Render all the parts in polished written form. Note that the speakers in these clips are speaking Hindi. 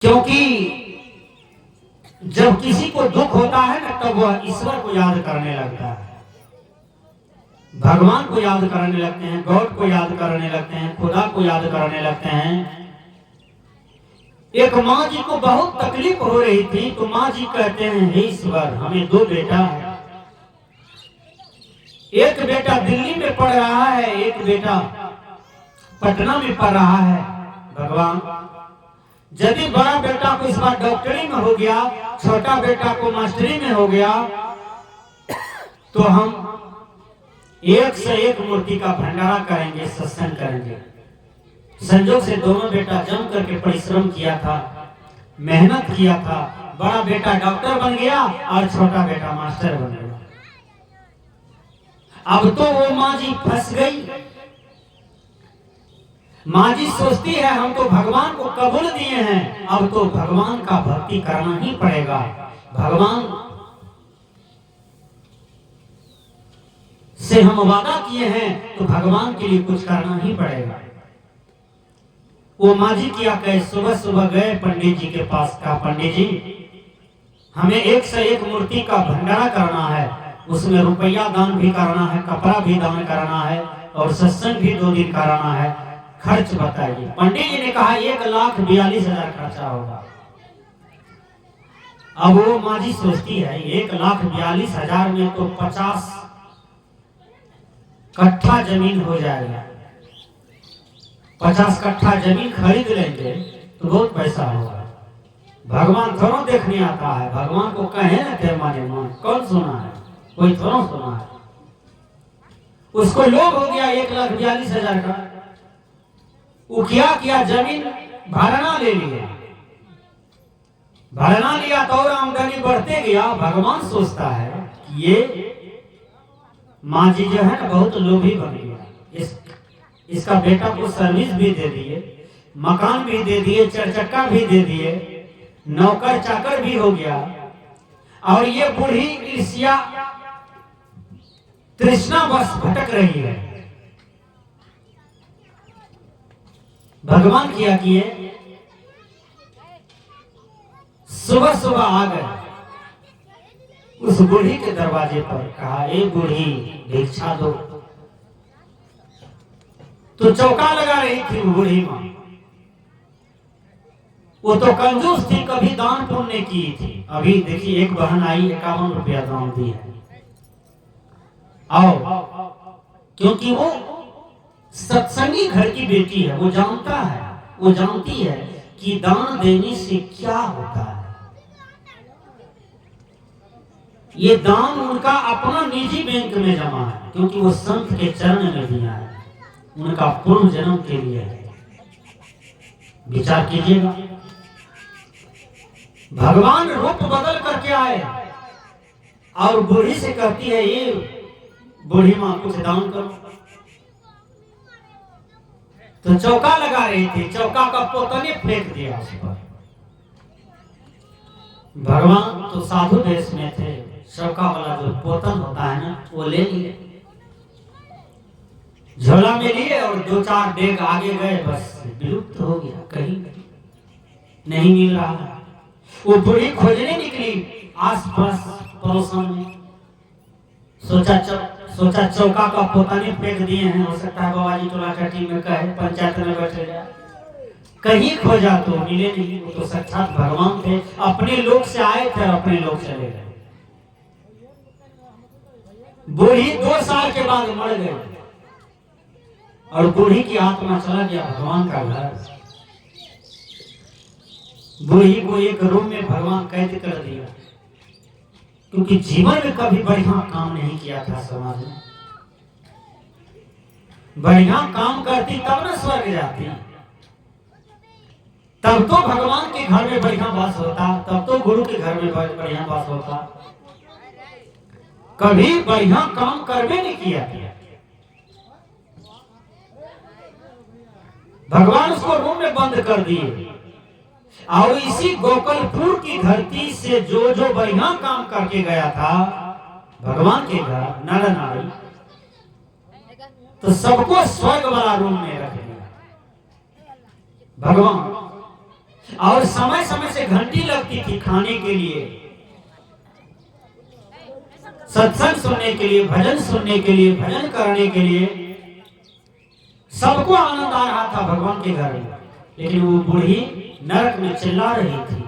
क्योंकि जब किसी को दुख होता है ना तब वह ईश्वर को याद करने लगता है, भगवान को याद करने लगते हैं, गॉड को याद करने लगते हैं, खुदा को याद करने लगते हैं। एक माँ जी को बहुत तकलीफ हो रही थी तो माँ जी कहते हैं, हे ईश्वर, हमें 2 बेटा है, एक बेटा दिल्ली में पढ़ रहा है, एक बेटा पटना में पढ़ रहा है। भगवान, यदि बड़ा बेटा को इस बार डॉक्टरी में हो गया, छोटा बेटा को मास्टरी में हो गया, तो हम एक से एक मूर्ति का भंडारा करेंगे, सत्संग करेंगे। संजोग से दोनों बेटा जम करके परिश्रम किया था, मेहनत किया था। बड़ा बेटा डॉक्टर बन गया और छोटा बेटा मास्टर बन गया। अब तो वो माँ जी फंस गई। माँ जी सोचती है हम तो भगवान को कबूल दिए हैं, अब तो भगवान का भक्ति करना ही पड़ेगा, भगवान से हम वादा किए हैं तो भगवान के लिए कुछ करना ही पड़ेगा। वो माँ जी क्या कहे, सुबह सुबह गए पंडित जी के पास, कहा पंडित जी हमें एक से एक मूर्ति का भंडारा करना है, उसमें रुपया दान भी करना है, कपड़ा भी दान करना है और सत्संग भी 2 दिन कराना है, खर्च बताइए। पंडित जी ने कहा 1,42,000 खर्चा होगा। अब वो माँ जी सोचती है 1,42,000 में तो 50 कट्ठा जमीन हो जाएगा, 50 कट्ठा जमीन खरीद लेंगे तो बहुत पैसा होगा। भगवान थोड़ा देखने आता है, भगवान को कहे ना थे माने मान, कौन सुना है, कोई थोड़ा सुना है। उसको लोभ हो गया 1,42,000 का। वो क्या जमीन भाड़ना ले लिया, भाड़ना लिया तो और आमदनी बढ़ते गया। भगवान सोचता है कि ये माँ जी जो है ना बहुत लोभी बन गया, इसका बेटा को सर्विस भी दे दिए, मकान भी दे दिए, 4 चक्का भी दे दिए, नौकर चाकर भी हो गया, और ये बूढ़ी ईर्ष्या तृष्णा बस भटक रही है। भगवान क्या किए, सुबह सुबह आ गए उस बूढ़ी के दरवाजे पर, कहा ए बूढ़ी भिक्षा दो। तो चौका लगा रही थी वो बूढ़ी माँ। वो तो कंजूस थी, कभी दान पुण्य की थी। अभी देखिए एक बहन आई 51 रुपया दान दी है, आओ, क्योंकि वो सत्संगी घर की बेटी है। वो जानता है, वो जानती है कि दान देने से क्या होता है। ये दान उनका अपना निजी बैंक में जमा है, क्योंकि वो संत के चरण में दिया है, उनका पूर्व जन्म के लिए है। विचार कीजिएगा, भगवान रूप बदल करके आए और बूढ़ी से कहती है ये बूढ़ी माँ कुछ दान करो। तो चौका लगा रही थी, चौका का पोतने फेंक दिया उस पर। भगवान तो साधु देश में थे, चौका वाला जो पोतन होता है ना वो ले लिए, झोला में लिए और 2-4 डेग आगे गए, बस विलुप्त हो गया, कहीं नहीं मिल रहा। वो बूढ़ी खोजने निकली आस-पास पड़ोसन में, सोचा चौका का पोताने फेंक दिए हैं, हो सकता है बाबाजी टोला चट्टी में कहे पंचायत में बैठे जाए, कहीं खोजा तो मिले नहीं। वो तो साक्षात भगवान थे, अपने लोग से आए थे और अपने लोग चले गए। बूढ़ी 2 साल के बाद मर गई और बूढ़ी की आत्मा चला गया भगवान का घर। बूढ़ी को एक रूम में भगवान कैद कर दिया, क्योंकि जीवन में कभी बढ़िया काम नहीं किया था। समाज में बढ़िया काम करती तब ना स्वर्ग जाती, तब तो भगवान के घर में बढ़िया वास होता, तब तो गुरु के घर में बढ़िया वास होता। कभी बढ़िया काम करने नहीं किया। भगवान उसको रूम में बंद कर दिए और इसी गोकलपुर की धरती से जो बढ़िया काम करके गया था भगवान के घर नर नारी, तो सबको स्वर्ग वाला रूम में रख दिया भगवान। और समय समय से घंटी लगती थी खाने के लिए, सत्संग सुनने के लिए, भजन सुनने के लिए, भजन करने के लिए। सबको आनंद आ रहा था भगवान के घर में, लेकिन वो बूढ़ी नरक में चिल्ला रही थी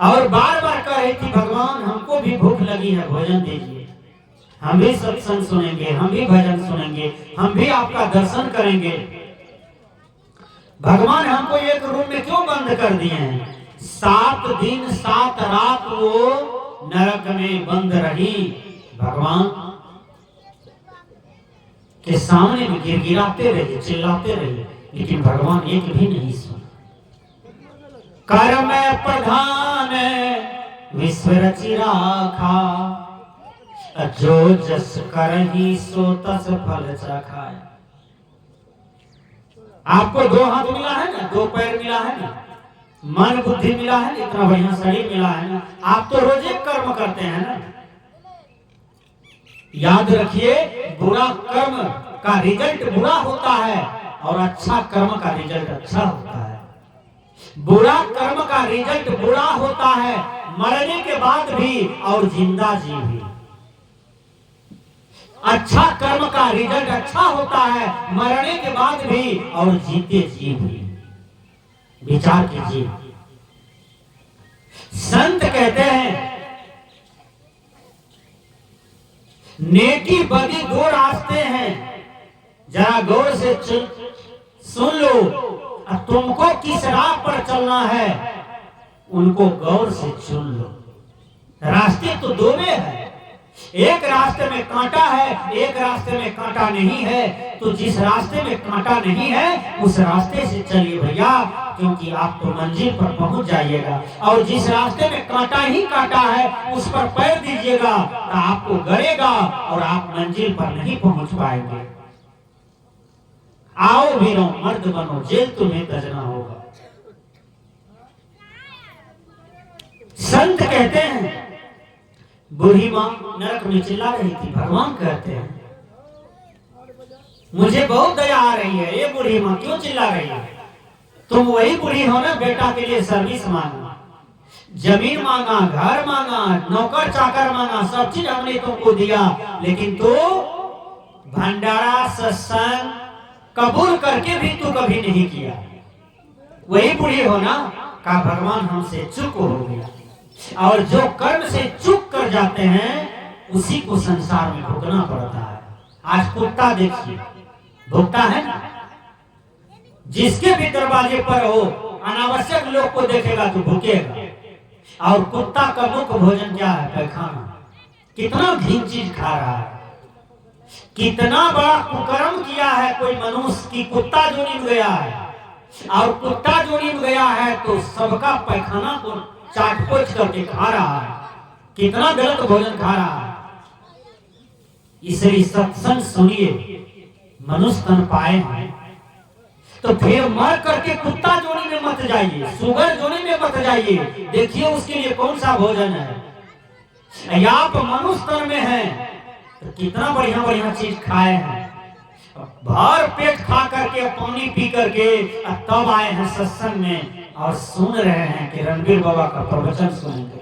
और बार बार कह रही थी, भगवान हमको भी भूख लगी है, भोजन दीजिए, हम भी सत्संग सुनेंगे, हम भी भजन सुनेंगे, हम भी आपका दर्शन करेंगे। भगवान हमको एक रूम में क्यों बंद कर दिए हैं? 7 दिन 7 रात वो नरक में बंद रही। भगवान के सामने में गिड़गिड़ाते रहे, चिल्लाते रहे, लेकिन भगवान एक भी नहीं सुना। कर्म प्रधान विश्व रचि राखा, जो जस करही सो तस फल चखाय। आपको 2 हाथ मिला है ना, 2 पैर मिला है ना, मन बुद्धि मिला है ना, इतना बढ़िया शरीर मिला है ना, आप तो रोज एक कर्म करते हैं ना। याद रखिए, बुरा कर्म का रिजल्ट बुरा होता है और अच्छा कर्म का रिजल्ट अच्छा होता है। बुरा कर्म का रिजल्ट बुरा होता है, मरने के बाद भी और जिंदा जी भी। अच्छा कर्म का रिजल्ट अच्छा होता है, मरने के बाद भी और जीते जी भी। विचार कीजिए। संत कहते हैं नेकी बदी 2 रास्ते हैं, जरा गौर से सुन लो। तुमको किस राह पर चलना है उनको गौर से चुन लो। रास्ते तो 2 में है, एक रास्ते में कांटा है, एक रास्ते में कांटा नहीं है। तो जिस रास्ते में कांटा नहीं है उस रास्ते से चलिए भैया, क्योंकि आप तो मंजिल पर पहुंच जाइएगा। और जिस रास्ते में कांटा ही कांटा है उस पर पैर दीजिएगा तो आपको गड़ेगा और आप मंजिल पर नहीं पहुंच पाएंगे। आओ वीरों मर्द बनो, जेल तुम्हें तजना होगा। संत कहते हैं, बूढ़ी मां नरक में चिल्ला रही थी। भगवान कहते हैं मुझे बहुत दया आ रही है, ये बूढ़ी मां क्यों चिल्ला रही है? तुम वही बूढ़ी हो ना, बेटा के लिए सर्विस मांगा, जमीन मांगा, घर मांगा, नौकर चाकर मांगा, सब चीज हमने तुमको दिया, लेकिन तू भंडारा सत्संग कबूल करके भी तू कभी नहीं किया। वही बूढ़ी हो ना। का भगवान हमसे चूक हो गया। और जो कर्म से चूक कर जाते हैं उसी को संसार में भुगतना पड़ता है। आज कुत्ता देखिए, भुगता है ना। जिसके भी दरवाजे पर हो अनावश्यक लोग को देखेगा तो भूखेगा। और कुत्ता का मुख्य भोजन क्या है? पैखाना। कितना घिन चीज खा रहा है, कितना बड़ा कुकर्म किया है कोई मनुष्य की कुत्ता जोनी में गया है। और कुत्ता जोनी में गया है तो सबका पैखाना को चाट पोछ करके खा रहा है। कितना गलत भोजन खा रहा है। इसलिए सत्संग सुनिए, मनुष्य तन पाए हैं तो फिर मर करके कुत्ता जोनी में मत जाइए, सुगर जोनी में मत जाइए। देखिए उसके लिए कौन सा भोजन है। या आप मनुष्य तन में हैं तो कितना बढ़िया बढ़िया चीज खाए हैं, भर पेट खा करके पानी पी करके तब आए हैं सत्संग में और सुन रहे हैं कि रणबीर बाबा का प्रवचन सुनेंगे।